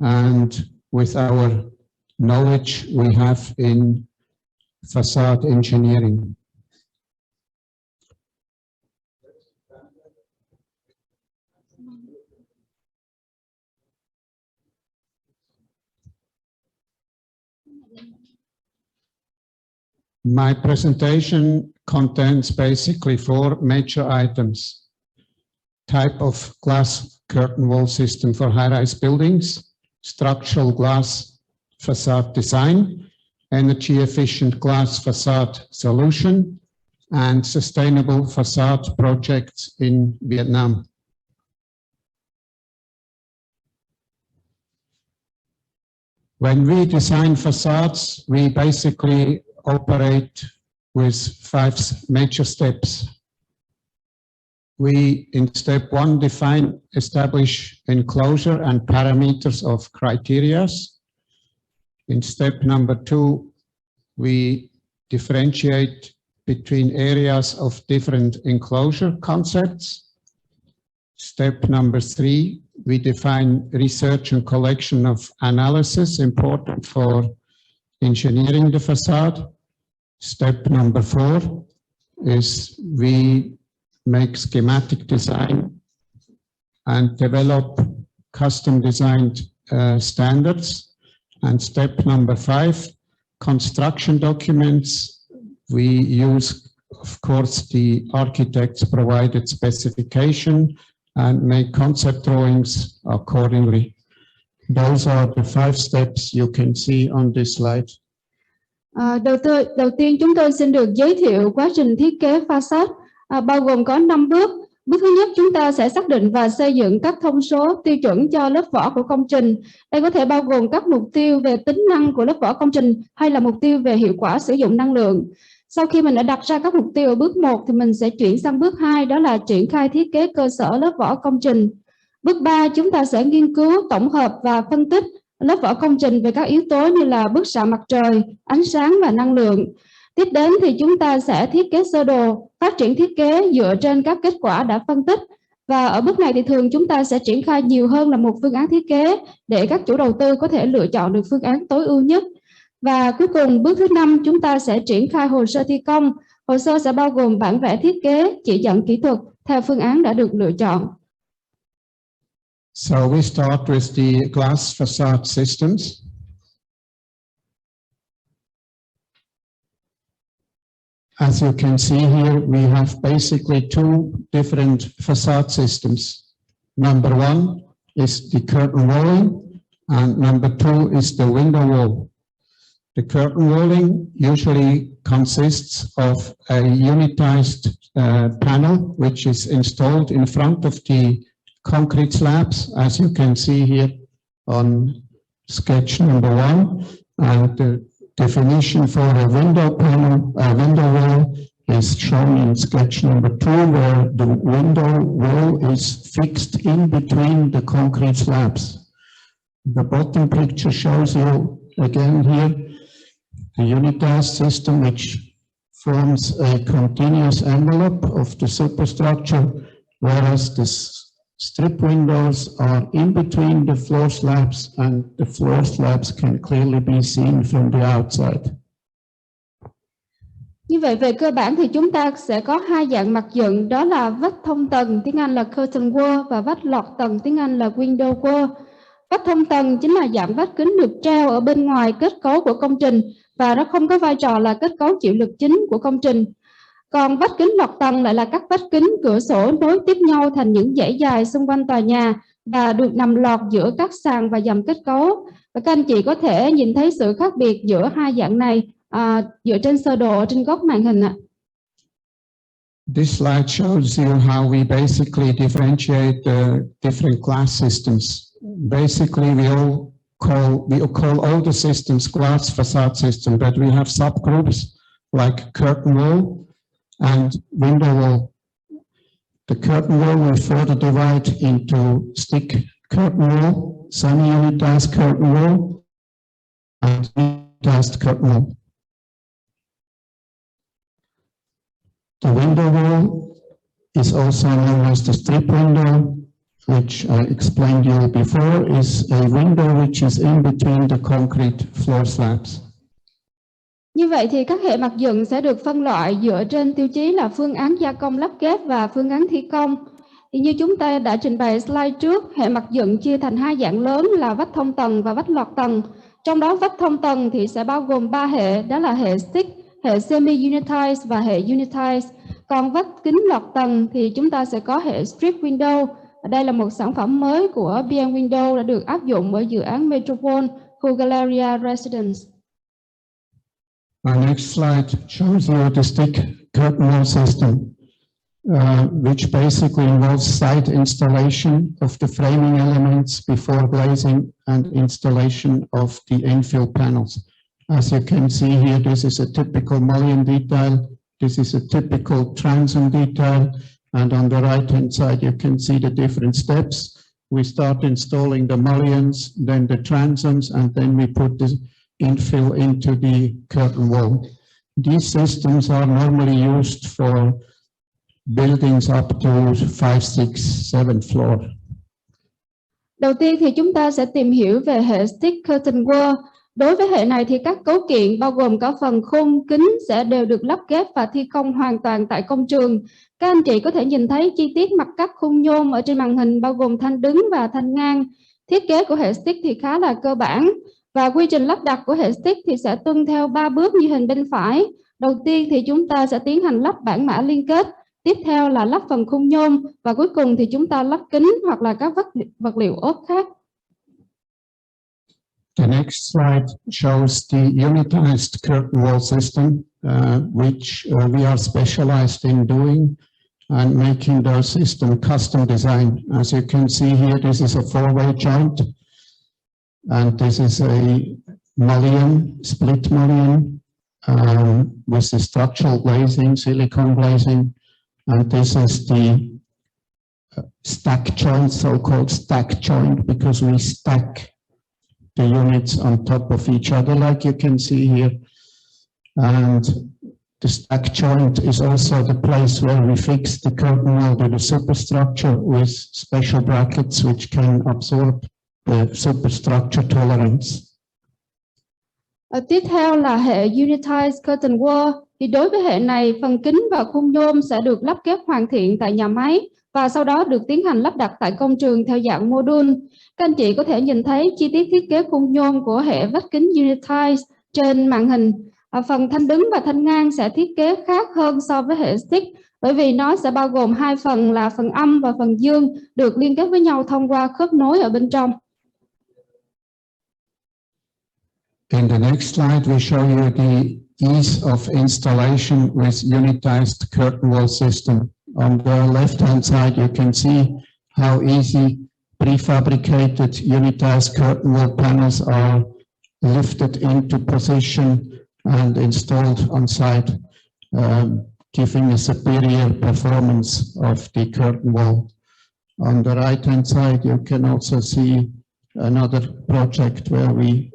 and with our knowledge we have in facade engineering. My presentation contains basically 4 major items: type of glass curtain wall system for high-rise buildings, structural glass facade design, energy efficient glass facade solution, and sustainable facade projects in Vietnam. When we design facades, we basically operate with 5 major steps. We, in step 1, define, establish enclosure and parameters of criteria. In step number 2, we differentiate between areas of different enclosure concepts. Step number 3, we define research and collection of analysis important for engineering the facade. Step number 4 is we make schematic design and develop custom designed standards. And step number 5, construction documents. We use, of course, the architect's provided specification and make concept drawings accordingly. Those are the 5 steps you can see on this slide. Đầu tiên chúng tôi xin được giới thiệu quá trình thiết kế facade bao gồm có 5 bước. Bước thứ nhất, chúng ta sẽ xác định và xây dựng các thông số tiêu chuẩn cho lớp vỏ của công trình. Đây có thể bao gồm các mục tiêu về tính năng của lớp vỏ công trình hay là mục tiêu về hiệu quả sử dụng năng lượng. Sau khi mình đã đặt ra các mục tiêu ở bước 1 thì mình sẽ chuyển sang bước 2, đó là triển khai thiết kế cơ sở lớp vỏ công trình. Bước 3, chúng ta sẽ nghiên cứu, tổng hợp và phân tích lớp vỏ công trình về các yếu tố như là bức xạ mặt trời, ánh sáng và năng lượng. Tiếp đến thì chúng ta sẽ thiết kế sơ đồ, phát triển thiết kế dựa trên các kết quả đã phân tích. Và ở bước này thì thường chúng ta sẽ triển khai nhiều hơn là một phương án thiết kế để các chủ đầu tư có thể lựa chọn được phương án tối ưu nhất. Và cuối cùng, bước thứ 5, chúng ta sẽ triển khai hồ sơ thi công. Hồ sơ sẽ bao gồm bản vẽ thiết kế, chỉ dẫn kỹ thuật theo phương án đã được lựa chọn. So we start with the glass facade systems. As you can see here, we have basically 2 different facade systems. Number 1 is the curtain walling, and number 2 is the window wall. The curtain walling usually consists of a unitized panel, which is installed in front of the concrete slabs, as you can see here on sketch number 1. And the definition for a window panel, a window wall, is shown in sketch number 2, where the window wall is fixed in between the concrete slabs. The bottom picture shows you again here the unitized system, which forms a continuous envelope of the superstructure, whereas the strip windows are in between the floor slabs, and the floor slabs can clearly be seen from the outside. Như vậy về cơ bản thì chúng ta sẽ có 2 dạng mặt dựng, đó là vách thông tầng, tiếng Anh là curtain wall, và vách lọt tầng, tiếng Anh là window wall. Vách thông tầng chính là dạng vách kính được treo ở bên ngoài kết cấu của công trình và nó không có vai trò là kết cấu chịu lực chính của công trình. Còn vách kính lọt tầng lại là các vách kính cửa sổ nối tiếp nhau thành những dãy dài xung quanh tòa nhà và được nằm lọt giữa các sàn và dầm kết cấu. Và các anh chị có thể nhìn thấy sự khác biệt giữa 2 dạng này dựa trên sơ đồ trên góc màn hình ạ. This slide shows you how we basically differentiate the different glass systems. Basically, we call all the systems glass facade system, but we have subgroups like curtain wall and window wall. The curtain wall we further divide into stick curtain wall, semi-unitized curtain wall, and unitized curtain wall. The window wall is also known as the strip window, which I explained you before, is a window which is in between the concrete floor slabs. Như vậy thì các hệ mặt dựng sẽ được phân loại dựa trên tiêu chí là phương án gia công lắp ghép và phương án thi công. Thì như chúng ta đã trình bày slide trước, hệ mặt dựng chia thành hai dạng lớn là vách thông tầng và vách lọt tầng. Trong đó vách thông tầng thì sẽ bao gồm 3 hệ, đó là hệ stick, hệ semi-unitized và hệ unitized. Còn vách kính lọt tầng thì chúng ta sẽ có hệ strip window. Đây là một sản phẩm mới của BM Window đã được áp dụng ở dự án Metropole khu Galleria Residence. Our next slide shows you the stick curtain wall system, which basically involves side installation of the framing elements before glazing and installation of the infill panels. As you can see here, this is a typical mullion detail. This is a typical transom detail. And on the right-hand side, you can see the different steps. We start installing the mullions, then the transoms, and then we put the infill into the curtain wall. These systems are normally used for buildings up to 5, 6, 7 floor. Đầu tiên thì chúng ta sẽ tìm hiểu về hệ stick curtain wall. Đối với hệ này thì các cấu kiện bao gồm cả phần khung, kính sẽ đều được lắp ghép và thi công hoàn toàn tại công trường. Các anh chị có thể nhìn thấy chi tiết mặt cắt khung nhôm ở trên màn hình bao gồm thanh đứng và thanh ngang. Thiết kế của hệ stick thì khá là cơ bản và quy trình lắp đặt của hệ stick thì sẽ tuân theo 3 bước như hình bên phải. Đầu tiên thì chúng ta sẽ tiến hành lắp bảng mã liên kết, tiếp theo là lắp phần khung nhôm và cuối cùng thì chúng ta lắp kính hoặc là các vật liệu ốp khác. The next slide shows the unitized curtain wall system, which we are specialized in doing and making the system custom design. As you can see here, this is a 4-way joint, and this is a mullion, split mullion, with the structural glazing, silicone glazing, and this is the stack joint, so-called stack joint, because we stack the units on top of each other, like you can see here. And the stack joint is also the place where we fix the curtain wall to the superstructure with special brackets which can absorb the superstructure tolerance. Tiếp theo là hệ unitized curtain wall. Thì đối với hệ này, phần kính và khung nhôm sẽ được lắp ghép hoàn thiện tại nhà máy và sau đó được tiến hành lắp đặt tại công trường theo dạng module. Các anh chị có thể nhìn thấy chi tiết thiết kế khung nhôm của hệ vách kính unitized trên màn hình. Phần thanh đứng và thanh ngang sẽ thiết kế khác hơn so với hệ stick bởi vì nó sẽ bao gồm 2 phần là phần âm và phần dương được liên kết với nhau thông qua khớp nối ở bên trong. In the next slide, we show you the ease of installation with unitized curtain wall system. On the left-hand side, you can see how easy prefabricated unitized curtain wall panels are lifted into position and installed on site, giving a superior performance of the curtain wall. On the right-hand side, you can also see another project where we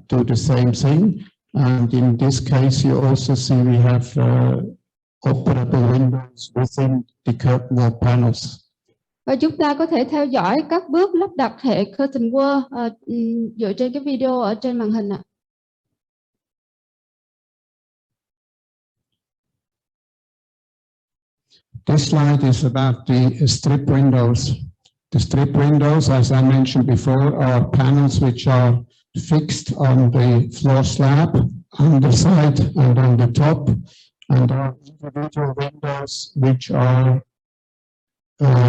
do the same thing. And in this case, you also see we have operable windows within the curtain wall panels. Và chúng ta có thể theo dõi các bước lắp đặt hệ curtain wall dựa trên cái video ở trên màn hình ạ. This slide is about the strip windows. The strip windows, as I mentioned before, are panels which are fixed on the floor slab, on the side and on the top, and are individual windows which are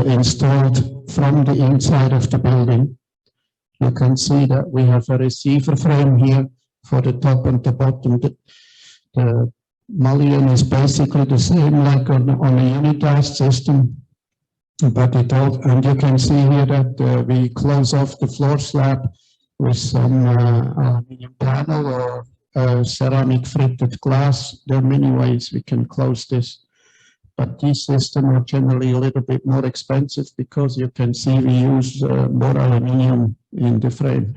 installed from the inside of the building. You can see that we have a receiver frame here for the top and the bottom. The mullion is basically the same like on a unitized system, but and you can see here that we close off the floor slab with some aluminum panel or ceramic fritted glass. There are many ways we can close this, but these systems are generally a little bit more expensive because you can see we use more aluminum in the frame.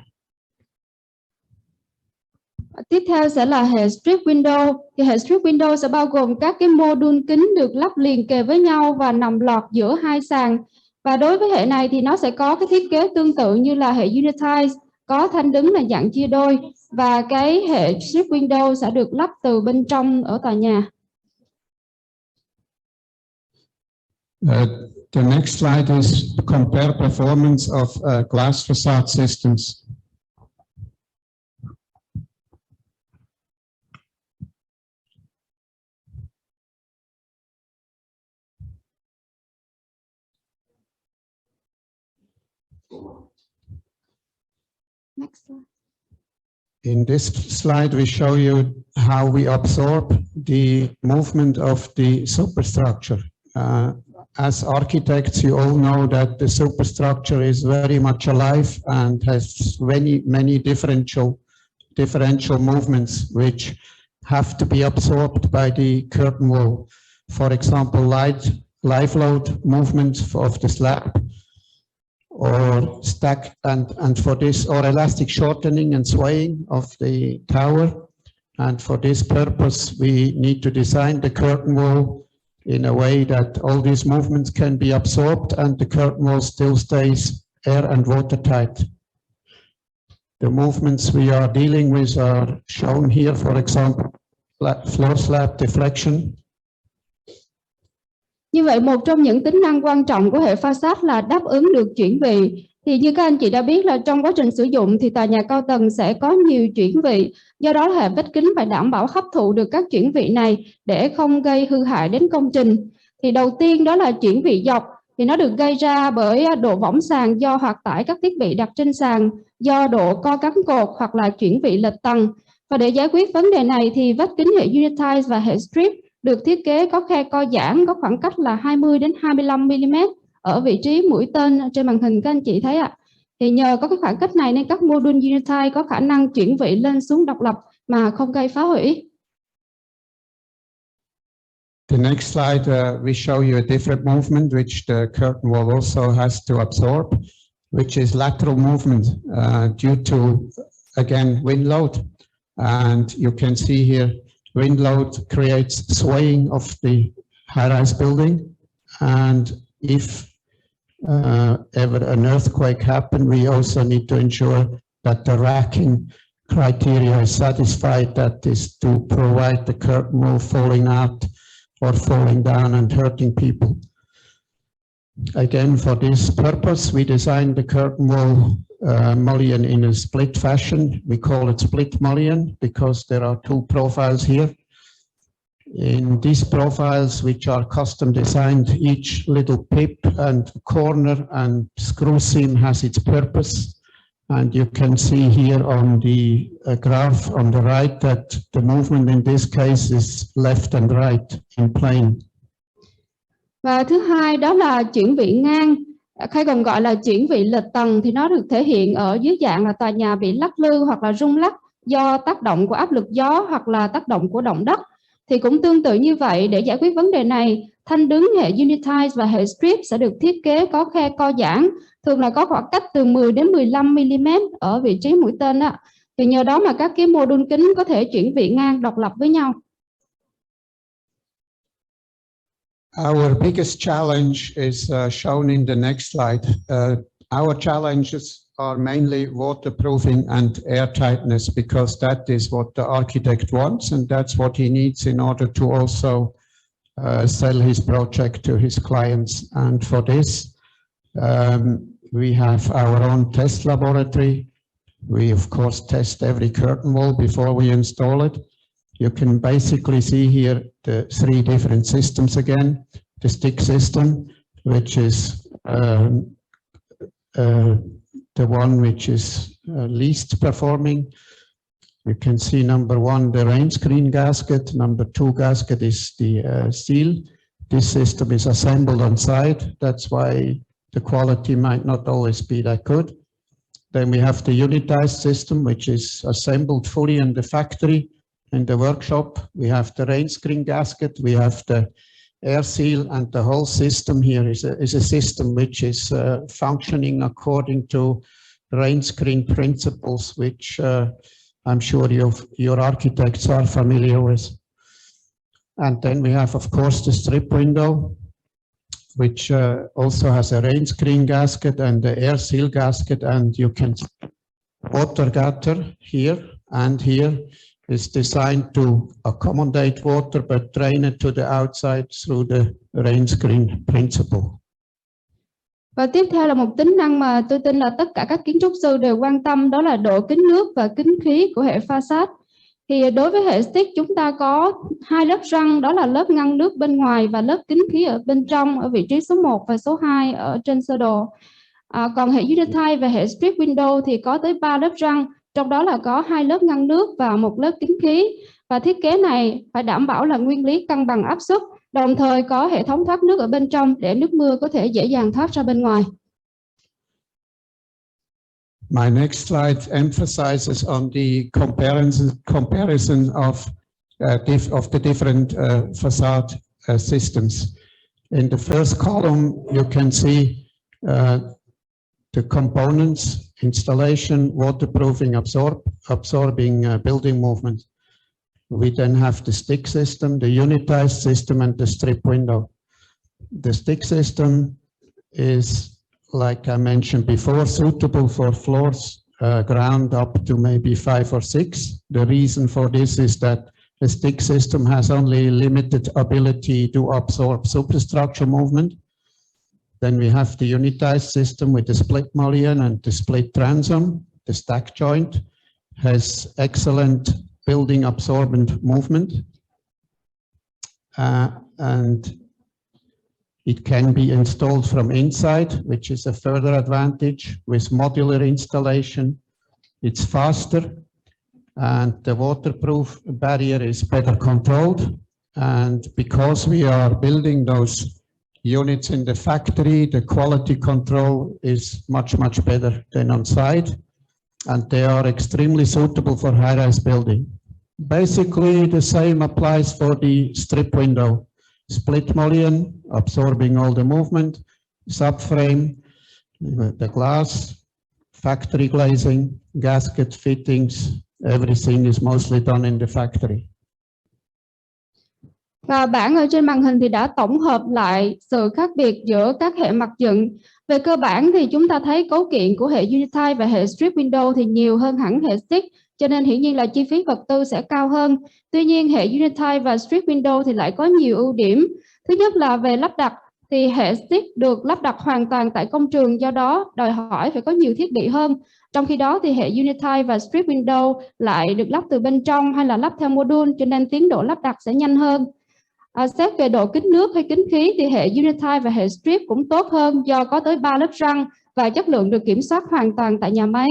Tiếp theo sẽ là hệ strip window. Thì hệ strip window sẽ bao gồm các cái module kính được lắp liền kề với nhau và nằm lọt giữa hai sàn. Và đối với hệ này thì nó sẽ có cái thiết kế tương tự như là hệ Unitize, có thanh đứng là dạng chia đôi, và cái hệ strip window sẽ được lắp từ bên trong ở tòa nhà. The next slide is compare performance of glass facade systems. Next slide. In this slide, we show you how we absorb the movement of the superstructure. As architects, you all know that the superstructure is very much alive and has many differential movements which have to be absorbed by the curtain wall. For example, live load movements of the slab, or stack and for this, or elastic shortening and swaying of the tower. And for this purpose, we need to design the curtain wall in a way that all these movements can be absorbed and the curtain wall still stays air and watertight. The movements we are dealing with are shown here, for example, floor slab deflection. Như vậy, một trong những tính năng quan trọng của hệ Facade là đáp ứng được chuyển vị. Thì như các anh chị đã biết là trong quá trình sử dụng thì tòa nhà cao tầng sẽ có nhiều chuyển vị. Do đó hệ vách kính phải đảm bảo hấp thụ được các chuyển vị này để không gây hư hại đến công trình. Thì đầu tiên đó là chuyển vị dọc. Thì nó được gây ra bởi độ võng sàn do hoạt tải các thiết bị đặt trên sàn, do độ co cắm cột hoặc là chuyển vị lệch tầng. Và để giải quyết vấn đề này thì vách kính hệ Unitize và hệ Strip được thiết kế có khe co giãn có khoảng cách là 20 đến 25 mm ở vị trí mũi tên trên màn hình các anh chị thấy ạ. Thì nhờ có cái khoảng cách này nên các mô đun Unitize có khả năng chuyển vị lên xuống độc lập mà không gây phá hủy. The next slide, we show you a different movement which the curtain wall also has to absorb, which is lateral movement due to, again, wind load. And you can see here, wind load creates swaying of the high-rise building. And if ever an earthquake happens, we also need to ensure that the racking criteria is satisfied, that is to provide the curtain wall falling out or falling down and hurting people. Again, for this purpose, we designed the curtain wall mullion in a split fashion. We call it split mullion because there are two profiles here. In these profiles, which are custom designed, each little pip and corner and screw seam has its purpose. And you can see here on the graph on the right that the movement in this case is left and right in plane. Và thứ hai đó là chuyển vị ngang, hay còn gọi là chuyển vị lệch tầng, thì nó được thể hiện ở dưới dạng là tòa nhà bị lắc lư hoặc là rung lắc do tác động của áp lực gió hoặc là tác động của động đất. Thì cũng tương tự như vậy, để giải quyết vấn đề này, thanh đứng hệ Unitize và hệ Strip sẽ được thiết kế có khe co giãn, thường là có khoảng cách từ 10 đến 15 mm ở vị trí mũi tên đó. Thì nhờ đó mà các cái mô đun kính có thể chuyển vị ngang độc lập với nhau. Our biggest challenge is shown in the next slide. Our challenges are mainly waterproofing and airtightness, because that is what the architect wants and that's what he needs in order to also sell his project to his clients. And for this, we have our own test laboratory. We, of course, test every curtain wall before we install it. You can basically see here the three different systems again. The stick system, which is the one which is least performing. You can see number one, the rain screen gasket. Number two gasket is the seal. This system is assembled on site. That's why the quality might not always be that good. Then we have the unitized system, which is assembled fully in the factory, in the workshop. We have the rain screen gasket, we have the air seal, and the whole system here is a system which is functioning according to rain screen principles, which I'm sure your architects are familiar with. And then we have, of course, the strip window, which also has a rain screen gasket and the air seal gasket, and you can water gutter here and here is designed to accommodate water but drain it to the outside through the rain screen principle. Và tiếp theo là một tính năng mà tôi tin là tất cả các kiến trúc sư đều quan tâm, đó là độ kín nước và kín khí của hệ Facade. Thì đối với hệ stick chúng ta có hai lớp răng, đó là lớp ngăn nước bên ngoài và lớp kín khí ở bên trong ở vị trí số 1 và số 2 ở trên sơ đồ. Còn hệ Unitile và hệ strip window thì có tới 3 lớp răng, trong đó là có 2 lớp ngăn nước và 1 lớp kín khí. Và thiết kế này phải đảm bảo là nguyên lý cân bằng áp suất, đồng thời có hệ thống thoát nước ở bên trong để nước mưa có thể dễ dàng thoát ra bên ngoài. My next slide emphasizes on the comparison of the different facade systems. In the first column, you can see the components, installation, waterproofing, absorbing building movement. We then have the stick system, the unitized system, and the strip window. The stick system is, like I mentioned before, suitable for floors ground up to maybe 5 or 6. The reason for this is that the stick system has only limited ability to absorb superstructure movement. Then we have the unitized system with the split mullion and the split transom. The stack joint has excellent building absorbent movement, and it can be installed from inside, which is a further advantage with modular installation. It's faster, and the waterproof barrier is better controlled. And because we are building those units in the factory, the quality control is much, much better than on site, and they are extremely suitable for high-rise building. Basically, the same applies for the strip window. Split mullion, absorbing all the movement, subframe, the glass, factory glazing, gasket fittings, everything is mostly done in the factory. Và bảng ở trên màn hình thì đã tổng hợp lại sự khác biệt giữa các hệ mặt dựng. Về cơ bản thì chúng ta thấy cấu kiện của hệ Unitile và hệ strip window thì nhiều hơn hẳn hệ stick, cho nên hiển nhiên là chi phí vật tư sẽ cao hơn. Tuy nhiên hệ Unitile và strip window thì lại có nhiều ưu điểm. Thứ nhất là về lắp đặt thì hệ stick được lắp đặt hoàn toàn tại công trường, do đó đòi hỏi phải có nhiều thiết bị hơn. Trong khi đó thì hệ Unitile và strip window lại được lắp từ bên trong hay là lắp theo module, cho nên tiến độ lắp đặt sẽ nhanh hơn. Xét về độ kín nước hay kín khí thì hệ Unitile và hệ strip cũng tốt hơn do có tới 3 lớp răng và chất lượng được kiểm soát hoàn toàn tại nhà máy.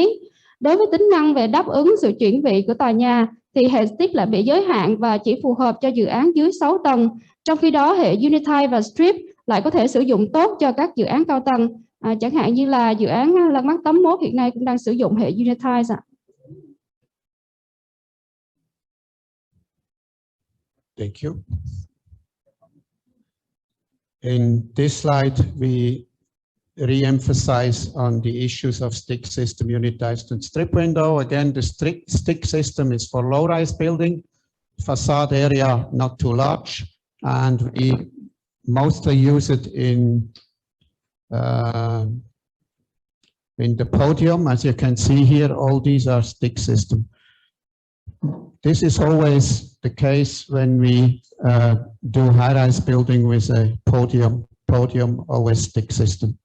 Đối với tính năng về đáp ứng sự chuyển vị của tòa nhà thì hệ stick lại bị giới hạn và chỉ phù hợp cho dự án dưới 6 tầng. Trong khi đó hệ Unitile và strip lại có thể sử dụng tốt cho các dự án cao tầng. Chẳng hạn như là dự án Lăng Mác 81 hiện nay cũng đang sử dụng hệ Unitile. Thank you. In this slide, we re-emphasize on the issues of stick system, unitized and strip window. Again, the stick system is for low-rise building, facade area not too large, and we mostly use it in the podium. As you can see here, all these are stick system. This is always the case when we do high-rise building with a podium always stick system.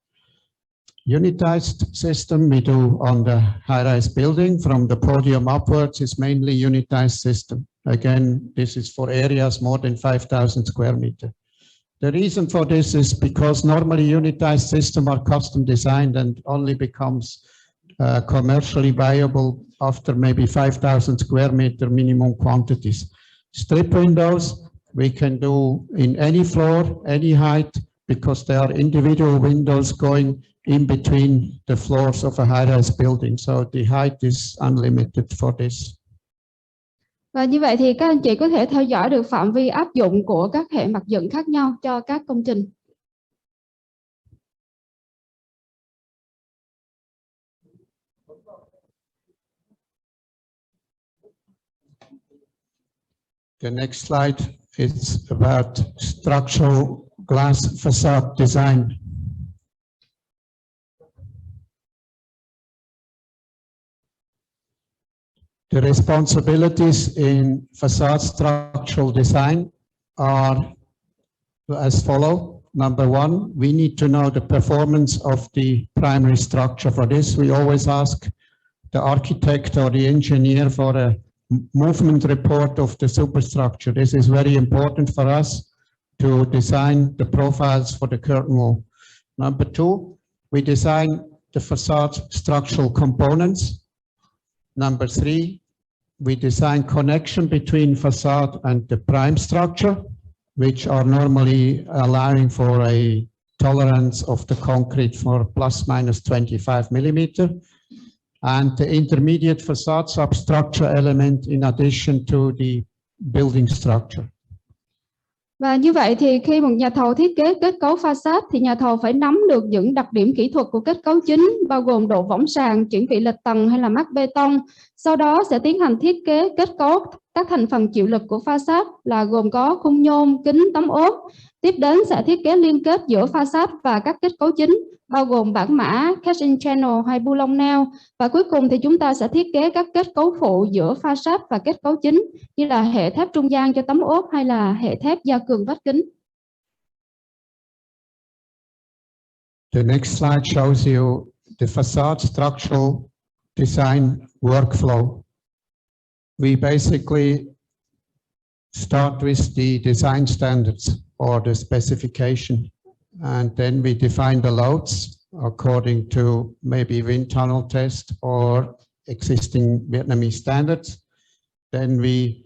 Unitized system we do on the high-rise building from the podium upwards is mainly unitized system. Again, this is for areas more than 5,000 square meters. The reason for this is because normally unitized systems are custom designed and only becomes commercially viable after maybe 5,000 square meter minimum quantities. Strip windows we can do in any floor, any height, because there are individual windows going in between the floors of a high-rise building. So the height is unlimited for this. Và như vậy thì các anh chị có thể theo dõi được phạm vi áp dụng của các hệ mặt dựng khác nhau cho các công trình. The next slide is about structural glass facade design. The responsibilities in facade structural design are as follow. Number one, we need to know the performance of the primary structure. For this, we always ask the architect or the engineer for a movement report of the superstructure. This is very important for us to design the profiles for the curtain wall. Number two, we design the facade structural components. Number three, we design connection between facade and the prime structure, which are normally allowing for a tolerance of the concrete for plus minus 25 millimeter. And the intermediate facade substructure element in addition to the building structure. Và như vậy thì khi một nhà thầu thiết kế kết cấu facade thì nhà thầu phải nắm được những đặc điểm kỹ thuật của kết cấu chính, bao gồm độ võng sàn, chuyển vị lệch tầng hay là mắc bê tông. Sau đó sẽ tiến hành thiết kế kết cấu các thành phần chịu lực của facade là gồm có khung nhôm, kính, tấm ốp. Tiếp đến sẽ thiết kế liên kết giữa facade và các kết cấu chính, bao gồm bản mã, casing channel hay bu lông neo. Và cuối cùng thì chúng ta sẽ thiết kế các kết cấu phụ giữa facade và kết cấu chính, như là hệ thép trung gian cho tấm ốp hay là hệ thép gia cường vách kính. The next slide shows you the facade structural design workflow. We basically start with the design standards or the specification, and then we define the loads according to maybe wind tunnel test or existing Vietnamese standards. Then we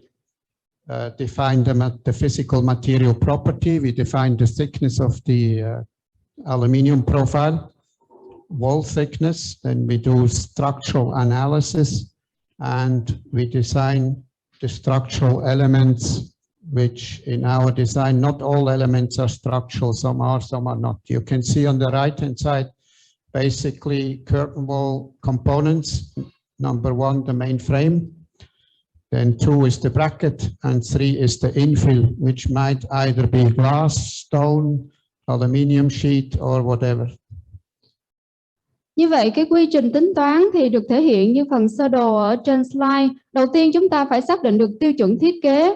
define the physical material property. We define the thickness of the aluminum profile, wall thickness. Then we do structural analysis, and we design the structural elements, which in our design, not all elements are structural, some are not. You can see on the right-hand side, basically curtain wall components. Number one, the main frame. Then two is the bracket, and three is the infill, which might either be glass, stone, aluminium sheet, or whatever. Như vậy, cái quy trình tính toán thì được thể hiện như phần sơ đồ ở trên slide. Đầu tiên chúng ta phải xác định được tiêu chuẩn thiết kế.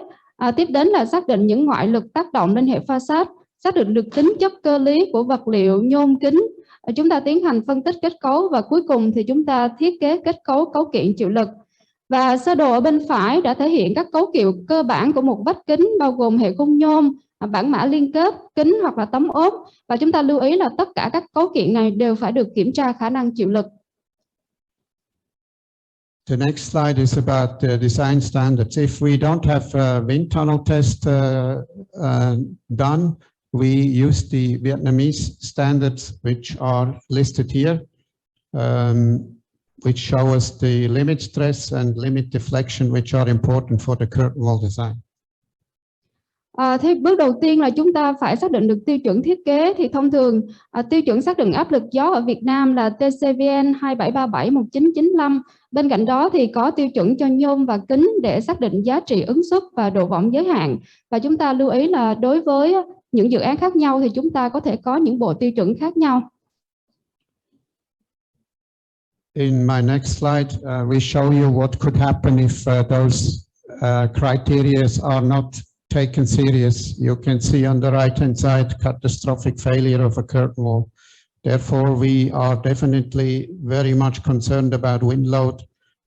Tiếp đến là xác định những ngoại lực tác động lên hệ facade, xác định được tính chất cơ lý của vật liệu nhôm kính. Chúng ta tiến hành phân tích kết cấu và cuối cùng thì chúng ta thiết kế kết cấu cấu kiện chịu lực. Và sơ đồ ở bên phải đã thể hiện các cấu kiện cơ bản của một vách kính, bao gồm hệ khung nhôm, bản mã liên kết, kính hoặc là tấm ốp. Và chúng ta lưu ý là tất cả các cấu kiện này đều phải được kiểm tra khả năng chịu lực. The next slide is about the design standards. If we don't have a wind tunnel test done, we use the Vietnamese standards, which are listed here, which show us the limit stress and limit deflection, which are important for the curtain wall design. Thế bước đầu tiên là chúng ta phải xác định được tiêu chuẩn thiết kế. Thì thông thường tiêu chuẩn xác định áp lực gió ở Việt Nam là TCVN 2737-1995. Bên cạnh đó thì có tiêu chuẩn cho nhôm và kính để xác định giá trị ứng suất và độ võng giới hạn. Và chúng ta lưu ý là đối với những dự án khác nhau thì chúng ta có thể có những bộ tiêu chuẩn khác nhau. In my next slide, we show you what could happen if those criteria are not taken serious. You can see on the right-hand side catastrophic failure of a curtain wall. Therefore, we are definitely very much concerned about wind load,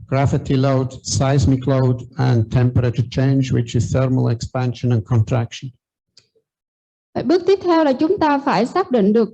gravity load, seismic load, and temperature change, which is thermal expansion and contraction. Bước tiếp theo là chúng ta phải xác định được